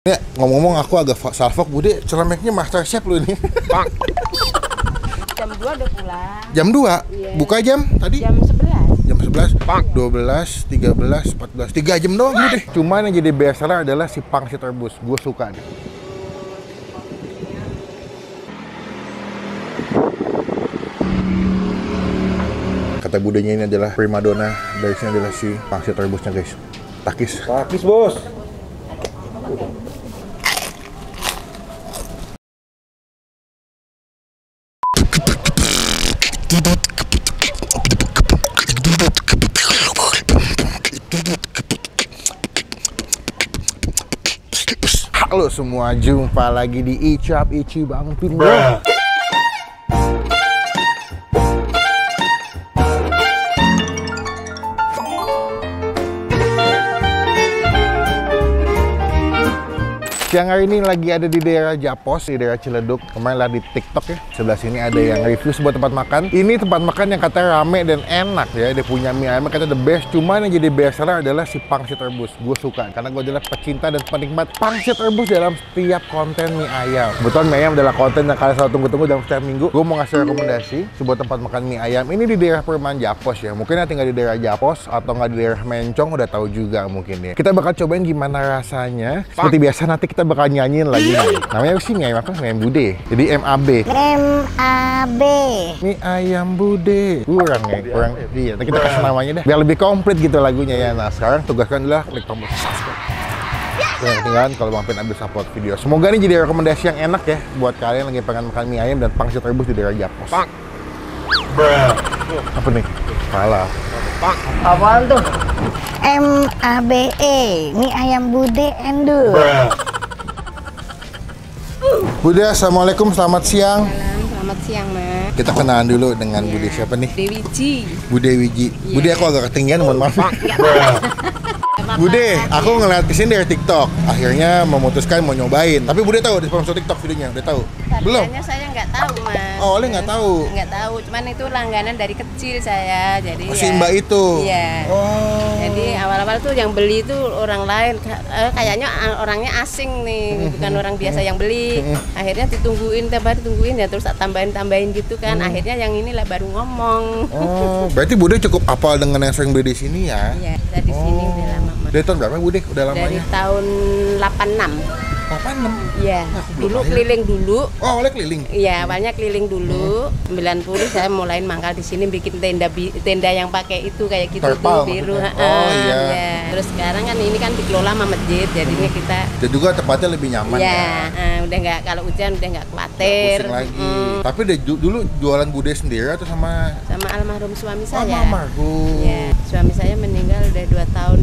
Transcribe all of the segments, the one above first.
Ya, ngomong-ngomong aku agak salfok, Bude, celemeknya Master Chef lu ini. Jam 2 udah pulang. Jam 2? Iya. Buka jam tadi? Jam 11. Jam 11, 12, 13, 14, 3 jam doang Bude. Cuman yang jadi best seller adalah si pangsit rebus. Gue suka nih. Kata budenya ini adalah primadona dari sini adalah si pangsit rebusnya, guys. Takis. Takis, Bos. Halo semua, jumpa lagi di Icap Ici Bang Pindro. Siang hari ini lagi ada di daerah Japos, di daerah Ciledug. Kemarin lah di TikTok ya. Sebelah sini ada yang review sebuah tempat makan. Ini tempat makan yang katanya rame dan enak ya. Dia punya mie ayam katanya the best. Cuman yang jadi best seller adalah si pangsit rebus. Gue suka karena gue adalah pecinta dan penikmat pangsit rebus dalam setiap konten mie ayam. Kebetulan mie ayam adalah konten yang kalian selalu tunggu-tunggu dalam setiap minggu. Gue mau ngasih rekomendasi sebuah tempat makan mie ayam. Ini di daerah perumahan Japos ya. Mungkin tinggal di daerah Japos atau nggak di daerah Mencong, udah tahu juga mungkin ya. Kita bakal cobain gimana rasanya. Seperti biasa nanti kita bakal nyanyiin lagi nih. Namanya sih mie ayam apa? Mie ayam Bude. Jadi MAB. MAB. Mie ayam Bude. Kurang ya, kurang. Iya, nanti kita kasih namanya deh. Biar lebih komplit gitu lagunya ya. Nah, sekarang tugaskan adalah klik tombol subscribe. Ketinggalan kalau Bang Pin abis upload video. Semoga ini jadi rekomendasi yang enak ya buat kalian lagi pengen makan mie ayam dan pangsit rebus di daerah Japos. Apa nih? Salah. Apaan tuh? MABE. Mie ayam Bude Endo. Bude, assalamualaikum, selamat siang. Selamat siang, Mas. Kita kenalan dulu dengan Bude siapa nih? Dewiji. Bude Wiji. Bude, aku agak ketinggian, mohon maaf. Bude, aku ngeliat kesini dari TikTok. Akhirnya memutuskan mau nyobain. Tapi Bude tahu di sponsor TikTok videonya, udah tahu? Belum? Tadinya saya nggak tahu, Mas. Oh, oleh nggak tahu? Nggak tahu, cuman itu langganan dari kecil saya. Jadi Si Mbak itu? Iya. Oh. Jadi awal-awal tuh yang beli itu orang lain. Kayaknya orangnya asing nih, bukan orang biasa yang beli. Akhirnya ditungguin, tiap hari tungguin ya, terus tambahin gitu kan. Akhirnya yang inilah baru ngomong. Oh, berarti Bude cukup hafal dengan yang sering beli di sini ya? Iya, dari sini udah lama. Dari tahun berapa Bude? Udah lamanya? Dari tahun 86. 86? Iya, Aku belum dulu lahir. keliling dulu. Oh, oleh keliling? Iya, banyak keliling dulu. 90 saya mulai mangkal di sini bikin tenda yang pakai itu kayak gitu Terpal tuh biru. maksudnya? Oh, iya. Ya. Terus sekarang kan ini kan dikelola sama masjid, jadinya kita Dan juga tempatnya lebih nyaman ya? udah nggak, kalau hujan udah nggak khawatir. Pusing lagi. Tapi dulu jualan Bude sendiri atau sama Sama almarhum suami saya. almarhum? Ya, suami saya meninggal udah 2 tahun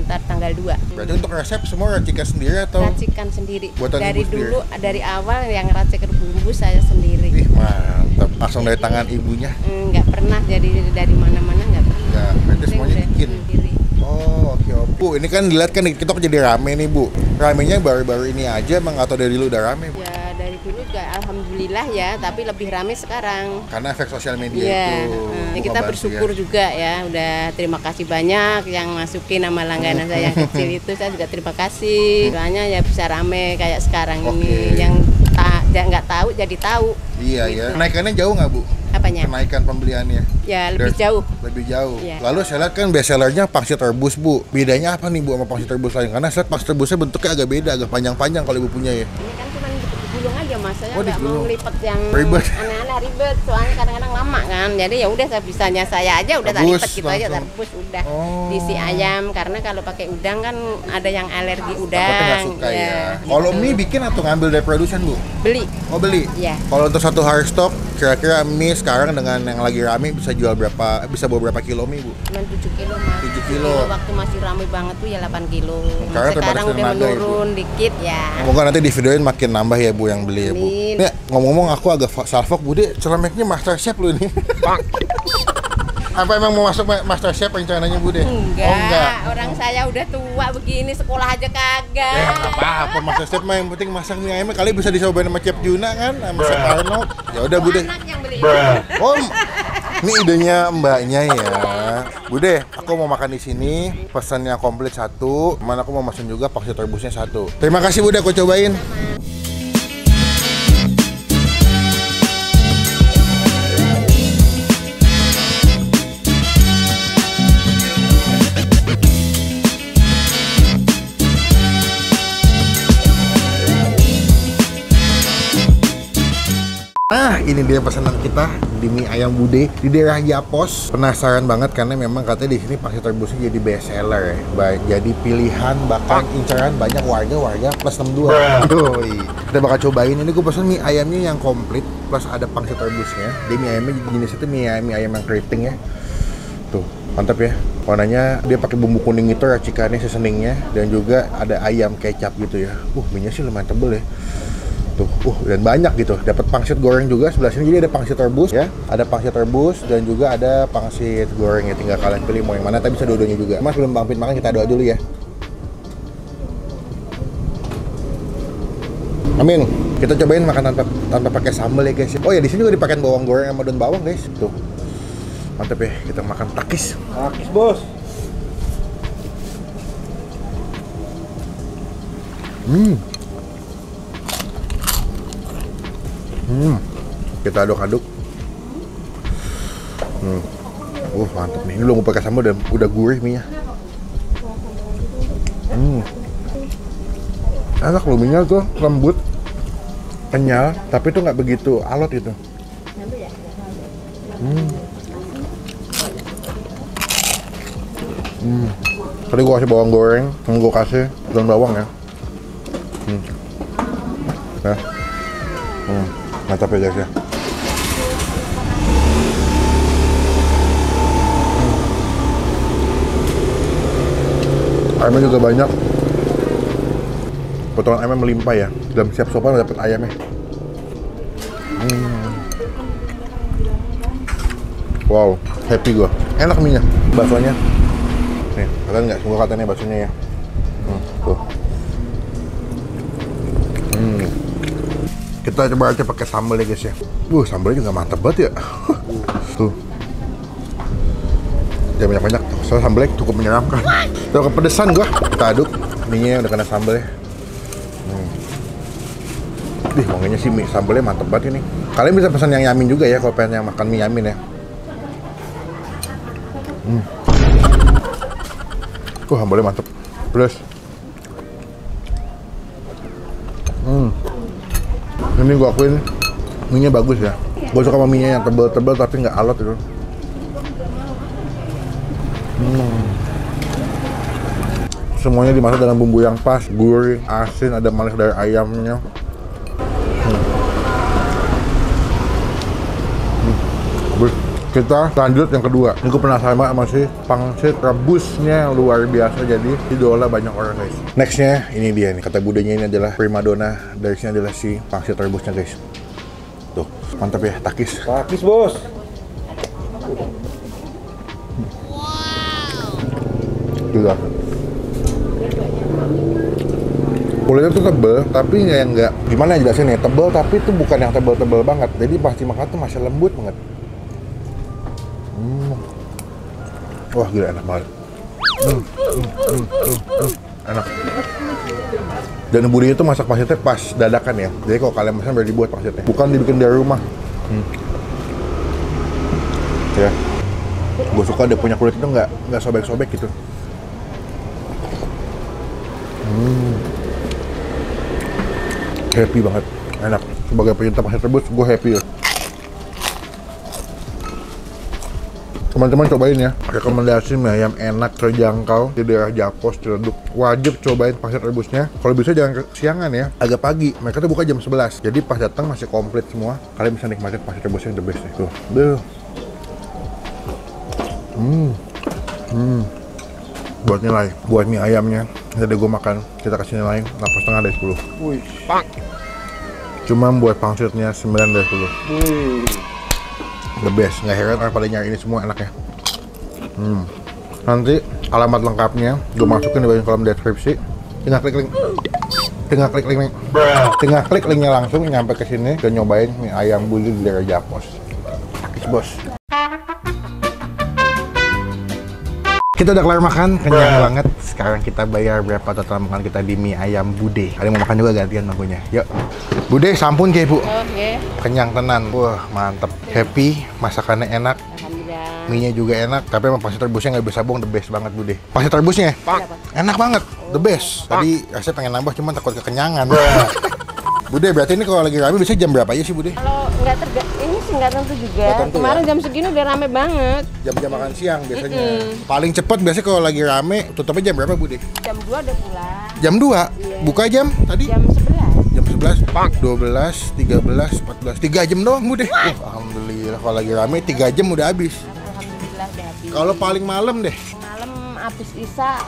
ntar tanggal 2. Berarti untuk resep semua racikan sendiri atau? Racikan sendiri. Buatan Dari ibu sendiri? dulu, dari awal yang racik bumbu saya sendiri. Ih, mantap. Langsung dari tangan ibunya? Nggak pernah jadi dari mana-mana, nggak pernah. Ya, berarti Penting semuanya udah bikin? sendiri. Oh, oke. Bu, ini kan dilihat kan kita jadi rame nih, Bu. Ramenya baru-baru ini aja emang atau dari dulu udah rame, Bu? Ya dari dulu juga alhamdulillah ya, tapi lebih rame sekarang. Karena efek sosial media Iya, itu. ya kita membantu bersyukur ya. juga ya. Udah terima kasih banyak yang masukin nama langganan saya yang kecil itu. Saya juga terima kasih. Soalnya ya bisa rame kayak sekarang ini. Yang nggak tahu jadi tahu. Iya Gitu. ya. Kenaikannya jauh nggak, Bu? Apanya? Kenaikan pembeliannya? Ya lebih Dari- jauh. Lebih jauh. Iya. Lalu saya lihat kan best sellernya pangsit rebus, Bu. Bedanya apa nih, Bu, sama pangsit rebus lain? Karena saya lihat pangsit rebusnya bentuknya agak beda, agak panjang-panjang kalau Ibu punya ya. Ini kan cuma digulung aja, Mas. Saya Oh, nggak mau digulung. ngelipet yang Ribet. aneh-aneh ribet. Soalnya kadang-kadang lama kan. Jadi ya udah sebisanya saya aja udah tak Rebus lipet gitu aja, langsung. rebus udah. Oh. Diisi ayam karena kalau pakai udang kan ada yang alergi Takutnya udang. nggak suka ya. gitu. Kalau mie bikin atau ngambil dari produsen, Bu? Beli. Oh, beli? Iya. Kalau untuk satu hari stok, kira-kira mie sekarang dengan yang lagi rame bisa jual berapa, bisa bawa berapa kilo mie, Bu? Cuma 7 kilo, Mas. 7 kilo. Waktu masih ramai banget tuh ya 8 kilo. Karena terbatas Sekarang udah tenaga ya, Bu. menurun dikit ya. Semoga nanti di videoin makin nambah ya, Bu, yang beli ya, Bu. Amin. Ya, ngomong-ngomong aku agak salfok, Bude, celemeknya Master Chef lu ini. Apa emang mau masuk Master Chef rencananya, Bude? Enggak, Oh, enggak. orang saya udah tua begini, sekolah aja kagak. Ya, nggak apa-apa, Master Chef mah yang penting masak mie ayamnya kali bisa dicobain sama Chef Juna kan, sama Chef Arnold. Ya udah, Bude. Anak yang beli. Oh, Ini idenya mbaknya ya. Bude, aku mau makan di sini. Pesannya komplit 1. Mana aku mau pesan juga pangsit rebusnya 1. Terima kasih Bude, aku cobain. Nah, ini dia pesanan kita di mie ayam Bude di daerah Japos. Penasaran banget karena memang katanya di sini pangsit rebusnya jadi best seller ya. Jadi pilihan bahkan incaran banyak warga plus 62. Yoi. Kita bakal cobain ini, gue pesan mie ayamnya yang komplit plus ada pangsit rebusnya. Dia mie ayamnya jenis itu mie ayam yang keriting ya. Tuh, mantap ya. Warnanya dia pakai bumbu kuning itu, racikannya seasoningnya, dan juga ada ayam kecap gitu ya. Mie-nya sih lumayan tebel ya. Tuh, dan banyak gitu. Dapat pangsit goreng juga sebelah sini. Jadi ada pangsit rebus ya, ada pangsit rebus dan juga ada pangsit goreng ya. Tinggal kalian pilih mau yang mana, tapi bisa dua-duanya juga. Mas, sebelum Bang Pit makan kita doa dulu ya. Amin. Kita cobain makan tanpa pakai sambal ya guys. Oh ya, di sini juga dipakai bawang goreng sama daun bawang guys. Tuh. Mantap ya. Kita makan takis. Takis, Bos. Kita aduk-aduk. Mantap nih. Ini belum pakai sambal dan udah gurih mie-nya. Enak loh, mie-nya tuh lembut, kenyal, tapi tuh nggak begitu alot gitu. Tadi gua kasih bawang goreng, gua kasih daun bawang ya. Mantap ya guys ya. Ayamnya juga banyak. Potongan ayamnya melimpah ya. Dalam siap sopan dapat ayamnya. Wow, happy gua. Enak mie-nya. Baksonya. Nih, kalian nggak semua katanya baksonya ya. Tuh. Kita coba aja pakai sambal ya guys ya. Sambalnya juga mantap banget ya. Tuh. Jangan banyak-banyak. Soalnya sambalnya cukup menyeramkan. Tuh, kepedesan gua. Kita aduk. Mie-nya udah kena sambal ya. Wanginya sih mie sambalnya mantap banget ini. Kalian bisa pesan yang yamin juga ya kalau pengen yang makan mie yamin ya. Sambalnya mantap. Pedas. Ini gua akuin mie-nya bagus ya. Gua suka sama mie-nya yang tebel-tebel tapi nggak alot gitu. Semuanya dimasak dengan bumbu yang pas, gurih, asin, ada manis dari ayamnya. Kita lanjut yang kedua. Ini gue penasaran banget sama si pangsit rebusnya yang luar biasa, jadi idola banyak orang guys. Nextnya ini dia nih, kata budenya ini adalah primadona dari sini adalah si pangsit rebusnya guys. Tuh, mantap ya, takis. Takis, Bos. Gila. Kulitnya tuh tebel, tapi yang nggak gimana ya jelasin ya, tebel tapi itu bukan yang tebel-tebel banget. Jadi pasti makan tuh masih lembut banget. Wah gila, enak banget. Enak. Dan Bude itu masak pangsitnya pas dadakan ya. Jadi kalau kalian pesan udah dibuat pangsitnya, bukan dibikin dari rumah. Ya, gue suka dia punya kulit itu nggak sobek-sobek gitu. Happy banget, enak. Sebagai pecinta pangsit rebus, gue happy ya. Teman-teman cobain ya, rekomendasi mie ayam enak, terjangkau di daerah Japos, Ciledug. Wajib cobain pangsit rebusnya. Kalau bisa jangan kesiangan ya, agak pagi. Mereka tuh buka jam 11, jadi pas datang masih komplit semua. Kalian bisa nikmatin pangsit rebusnya yang the best nih. Tuh, Buat nilai, buat mie ayamnya, tadi gue makan, kita kasih nilai 8,5 dari 10. Wih, Cuma buat pangsitnya 9 dari 10. The best, nggak heran orang pada nyari ini semua enak ya. Nanti alamat lengkapnya gue masukin di bagian kolom deskripsi. Tinggal klik linknya langsung nyampe ke sini dan nyobain mie ayam Bude di daerah Japos. Takis bos. Kita udah kelar makan, kenyang banget. Sekarang kita bayar berapa total makan kita di mie ayam Bude. Kalian mau makan juga gantian bangkunya. Yuk. Bude, sampun ke Bu. Oke. Kenyang tenan. Wah, mantep. Happy, masakannya enak. Alhamdulillah. Mie-nya juga enak, tapi emang pasir terbusnya nggak bisa bohong, the best banget Bude. Pasir terbusnya, enak banget, the best. Tadi saya pengen nambah, cuman takut kekenyangan. Bude, berarti ini kalau lagi rame biasanya jam berapa aja sih Bude? Kalau ini sih nggak tentu juga. Nggak tentu, Kemarin ya? jam segini udah rame banget. Jam-jam makan siang biasanya. Paling cepat biasanya kalau lagi rame, tutupnya jam berapa Bude? Jam 2 udah pulang. Jam 2? Buka jam tadi? Jam 11. Jam 11, 12, 13, 14, 3 jam doang Bude. Alhamdulillah, kalau lagi rame 3 jam udah habis. Alhamdulillah udah habis. Kalau paling malam deh? Malam habis isya,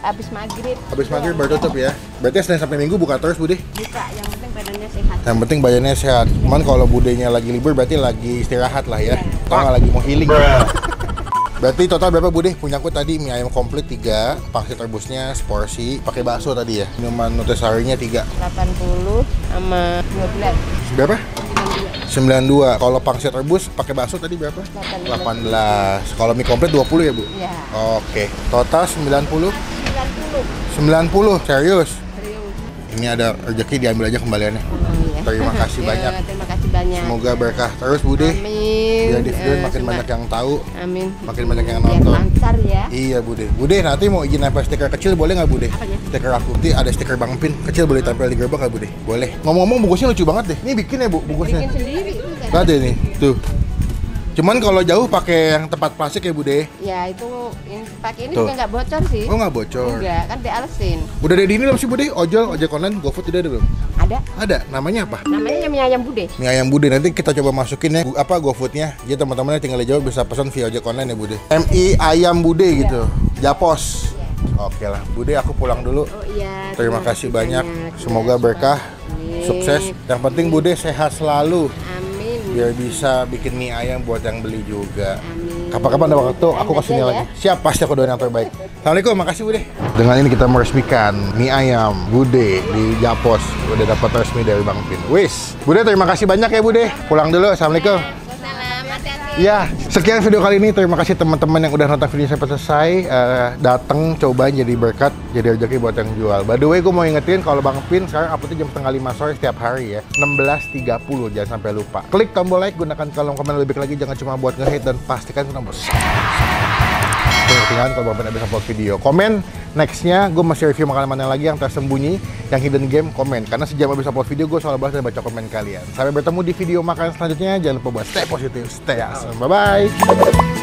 habis maghrib. Habis maghrib baru tutup ya? Berarti Senin sampai Minggu buka terus Bude? Buka, yang penting badannya sehat. Yang penting badannya sehat. Cuman kalau budenya lagi libur berarti lagi istirahat lah ya. Atau nggak lagi mau healing. Berarti total berapa Bude? Punyaku tadi mie ayam komplit 3, pangsit rebusnya seporsi, pakai bakso tadi ya. Minuman nutrisarinya 3. 80 sama 12. Berapa? 92. Kalau pangsit rebus pakai bakso tadi berapa? 18. Kalau mie komplit 20 ya Bu? Iya. Oke. Total 90? 90. 90. Serius? Serius. Ini ada rezeki, diambil aja kembaliannya. Iya. Terima kasih banyak. Terima kasih banyak. Semoga berkah terus Bude. Amin. Biar di video makin banyak yang tahu, Amin. makin banyak yang Biar nonton. lancar ya. Iya Bude. Bude nanti mau izin nempel stiker kecil boleh nggak Bude? Apanya? Stiker aku. Nanti ada stiker Bang Pin kecil boleh tempel di gerbang nggak Bude? Boleh. Ngomong-ngomong bungkusnya lucu banget deh. Ini bikin ya Bu bungkusnya? Bikin sendiri. Nggak ada nih. Tuh. Cuman kalau jauh pakai yang tempat plastik ya Bude. Ya itu pakai ini Tuh. juga nggak bocor sih. Oh nggak bocor. Enggak, kan dialesin. Udah ada di ini belum sih Bude? Ojek online, GoFood tidak ada belum? Ada. Ada. Namanya apa? Namanya mie ayam Bude. Mie ayam Bude. Nanti kita coba masukin ya apa GoFoodnya. Jadi teman-temannya tinggal di Jawa bisa pesan via ojek online ya Bude. MI ayam Bude gitu. Japos. Oke lah, Bude aku pulang dulu. Oh iya. Terima kasih banyak. Semoga berkah, Amin. sukses. Yang penting Bude sehat selalu. Amin. Biar bisa bikin mie ayam buat yang beli juga. Amin. Kapan-kapan ada waktu aku kesini aja lagi. Siap, pasti aku doain yang terbaik. Assalamualaikum, makasih Bude. Dengan ini kita meresmikan mie ayam Bude di Japos. Udah dapat resmi dari Bang Pin. Wis, Bude terima kasih banyak ya Bude. Pulang dulu. Assalamualaikum. Salam, hati-hati. Ya, sekian video kali ini. Terima kasih teman-teman yang udah nonton video sampai selesai. Datang, cobain jadi berkat, jadi rezeki buat yang jual. By the way, gue mau ingetin kalau Bang Pin sekarang uploadnya jam setengah 5 sore setiap hari ya. 16.30, jangan sampai lupa. Klik tombol like, gunakan kolom komen lebih lagi. Jangan cuma buat nge-hate dan pastikan tombol ketinggalan kalau Bang Pin habis upload video. Komen nextnya, gue masih review makanan mana lagi yang tersembunyi, yang hidden game, komen. Karena sejam habis upload video, gue selalu bahas dan baca komen kalian. Sampai bertemu di video makanan selanjutnya. Jangan lupa buat stay positif, stay awesome. Bye-bye.